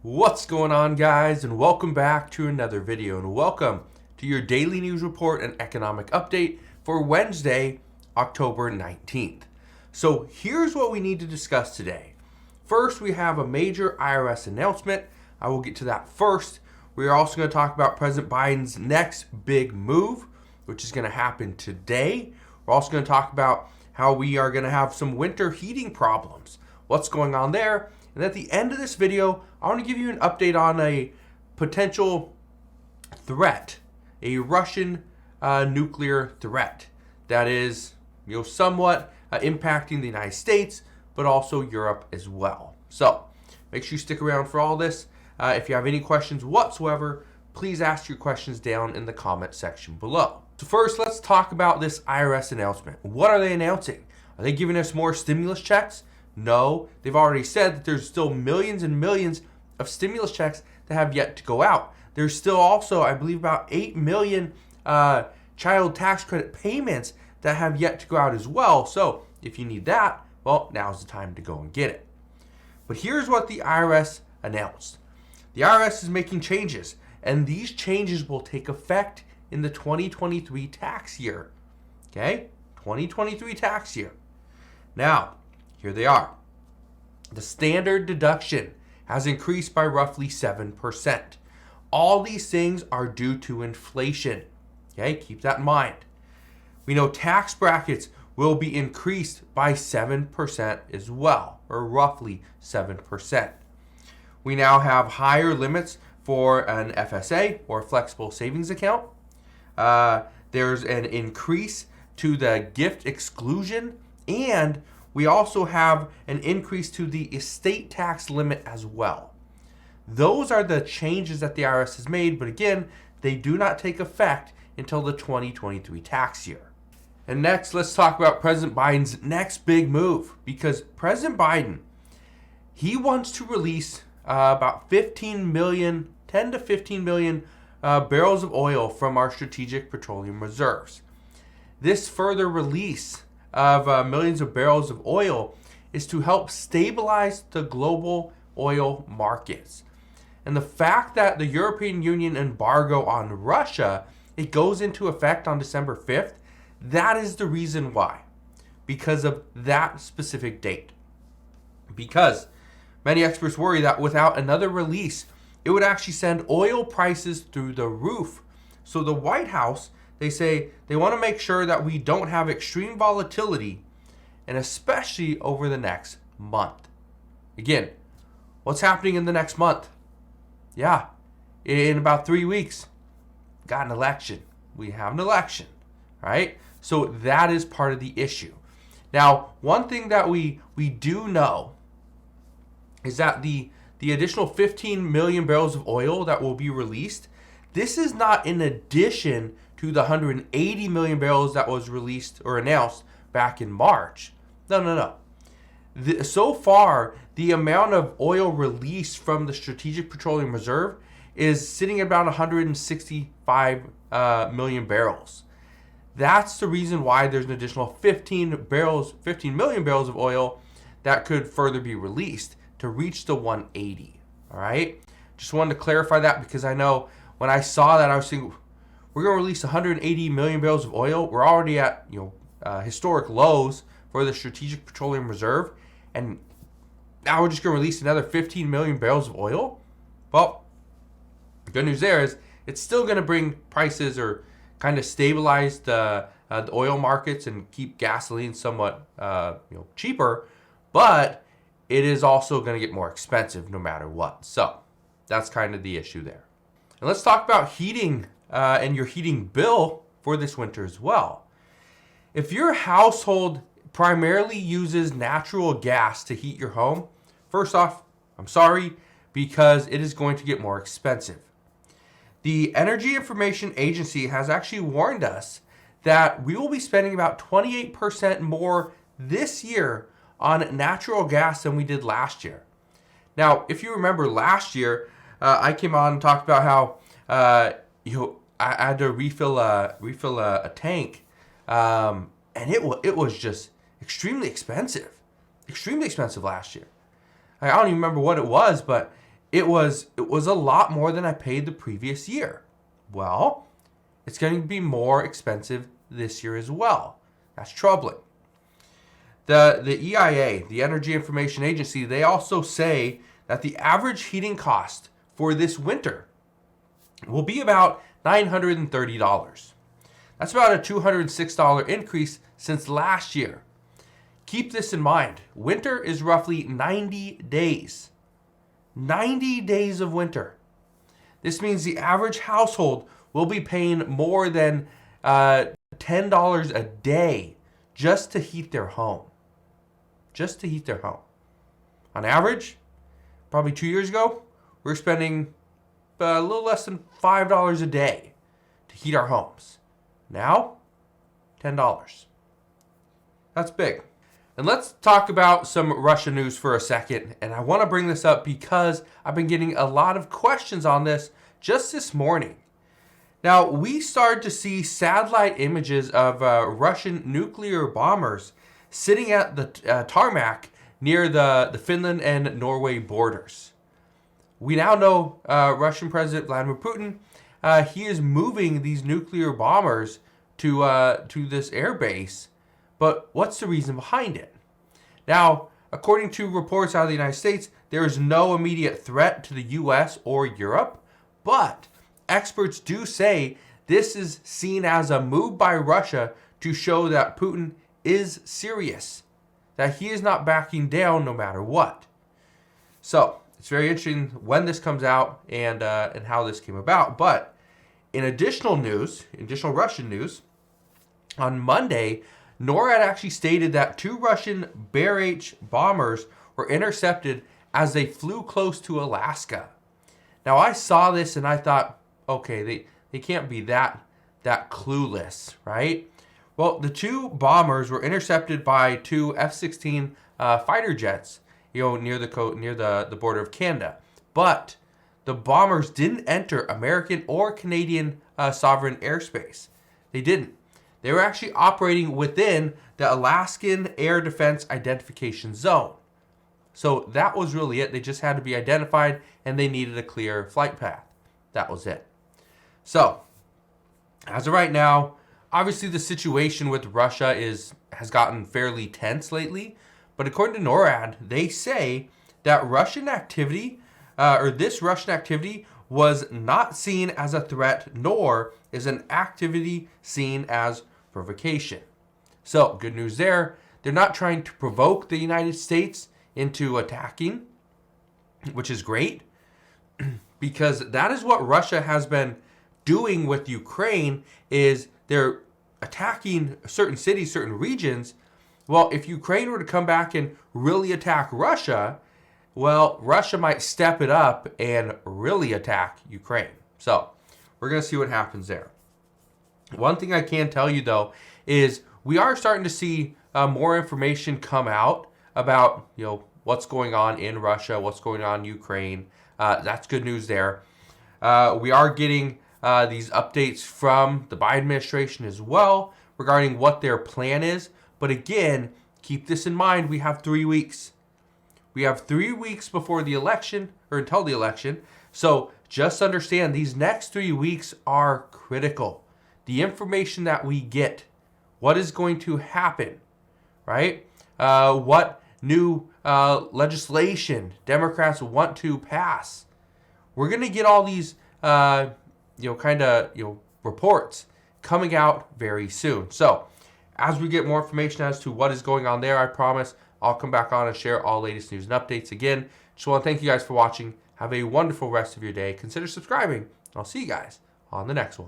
What's going on, guys, and welcome back to another video, and welcome to your daily news report and economic update for Wednesday, October 19th. So here's what we need to discuss today. First, we have a major IRS announcement. I will get to that first. We are also going to talk about President Biden's next big move, which is going to happen today. We're also going to talk about how we are going to have some winter heating problems. What's going on there? And at the end of this video, I want to give you an update on a potential threat, a Russian nuclear threat that is, somewhat impacting the United States, but also Europe as well. So make sure you stick around for all this. If you have any questions whatsoever, please ask your questions down in the comment section below. So first, let's talk about this IRS announcement. What are they announcing? Are they giving us more stimulus checks? No, they've already said that there's still millions and millions of stimulus checks that have yet to go out. There's still also, I believe, about 8 million child tax credit payments that have yet to go out as well. So if you need that, well, now's the time to go and get it. But here's what the IRS announced. The IRS is making changes, and these changes will take effect in the 2023 tax year. Okay? 2023 tax year. Now, here they are. The standard deduction has increased by roughly 7%. All these things are due to inflation. Okay, keep that in mind. We know tax brackets will be increased by 7% as well, or roughly 7%. We now have higher limits for an FSA, or flexible savings account. There's an increase to the gift exclusion, and we also have an increase to the estate tax limit as well. Those are the changes that the IRS has made, but again, they do not take effect until the 2023 tax year. And next, let's talk about President Biden's next big move, because President Biden, he wants to release about 10 to 15 million barrels of oil from our strategic petroleum reserves. This further release of millions of barrels of oil is to help stabilize the global oil markets. And the fact that the European Union embargo on Russia, it goes into effect on December 5th, that is the reason why. Because of that specific date. Because many experts worry that without another release, it would actually send oil prices through the roof. So the White House, they say they want to make sure that we don't have extreme volatility, and especially over the next month. Again, what's happening in the next month? Yeah, in about 3 weeks, got an election. We have an election, right? So that is part of the issue. Now, one thing that we do know is that the additional 15 million barrels of oil that will be released, this is not in addition to the 180 million barrels that was released or announced back in March. No. So far, the amount of oil released from the Strategic Petroleum Reserve is sitting at about 165 million barrels. That's the reason why there's an additional 15 million barrels of oil that could further be released to reach the 180. All right? Just wanted to clarify that, because I know when I saw that, I was thinking, we're going to release 180 million barrels of oil. We're already at historic lows for the Strategic Petroleum Reserve, and now we're just going to release another 15 million barrels of oil. Well, the good news there is it's still going to bring prices, or kind of stabilize the oil markets and keep gasoline somewhat cheaper, but it is also going to get more expensive no matter what. So that's kind of the issue there. And let's talk about heating and your heating bill for this winter as well. If your household primarily uses natural gas to heat your home, first off, I'm sorry, because it is going to get more expensive. The Energy Information Agency has actually warned us that we will be spending about 28% more this year on natural gas than we did last year. Now, if you remember last year, I came on and talked about how I had to refill a tank, and it was just extremely expensive last year. I don't even remember what it was, but it was a lot more than I paid the previous year. Well, it's going to be more expensive this year as well. That's troubling. The EIA, the Energy Information Agency, they also say that the average heating cost for this winter will be about $930. That's about a $206 increase since last year. Keep this in mind. Winter is roughly 90 days. 90 days of winter. This means the average household will be paying more than $10 a day just to heat their home. Just to heat their home. On average, probably 2 years ago, we were spending a little less than $5 a day to heat our homes. Now, $10. That's big. And let's talk about some Russia news for a second. And I want to bring this up because I've been getting a lot of questions on this just this morning. Now, we started to see satellite images of Russian nuclear bombers sitting at the tarmac near the Finland and Norway borders. We now know Russian President Vladimir Putin, he is moving these nuclear bombers to this air base. But what's the reason behind it? Now, according to reports out of the United States, there is no immediate threat to the U.S. or Europe, but experts do say this is seen as a move by Russia to show that Putin is serious, that he is not backing down no matter what. So, it's very interesting when this comes out and how this came about. But in additional Russian news, on Monday, NORAD actually stated that 2 Russian Bear H bombers were intercepted as they flew close to Alaska. Now, I saw this and I thought, okay, they can't be that clueless, right? Well, the 2 bombers were intercepted by 2 F-16 fighter jets, near the border of Canada. But the bombers didn't enter American or Canadian sovereign airspace. They didn't. They were actually operating within the Alaskan Air Defense Identification Zone. So that was really it. They just had to be identified and they needed a clear flight path. That was it. So, as of right now, obviously the situation with Russia has gotten fairly tense lately. But according to NORAD, they say that this Russian activity was not seen as a threat, nor is an activity seen as provocation. So, good news there. They're not trying to provoke the United States into attacking, which is great, because that is what Russia has been doing with Ukraine, is they're attacking certain cities, certain regions. Well, if Ukraine were to come back and really attack Russia, well, Russia might step it up and really attack Ukraine. So, we're going to see what happens there. One thing I can tell you, though, is we are starting to see more information come out about, what's going on in Russia, what's going on in Ukraine. That's good news there. We are getting these updates from the Biden administration as well regarding what their plan is. But again, keep this in mind. We have 3 weeks. We have 3 weeks before the election, or until the election. So just understand these next 3 weeks are critical. The information that we get, what is going to happen, right? What new legislation Democrats want to pass. We're going to get all these, reports coming out very soon. So, as we get more information as to what is going on there, I promise I'll come back on and share all latest news and updates. Again, just want to thank you guys for watching. Have a wonderful rest of your day. Consider subscribing, and I'll see you guys on the next one.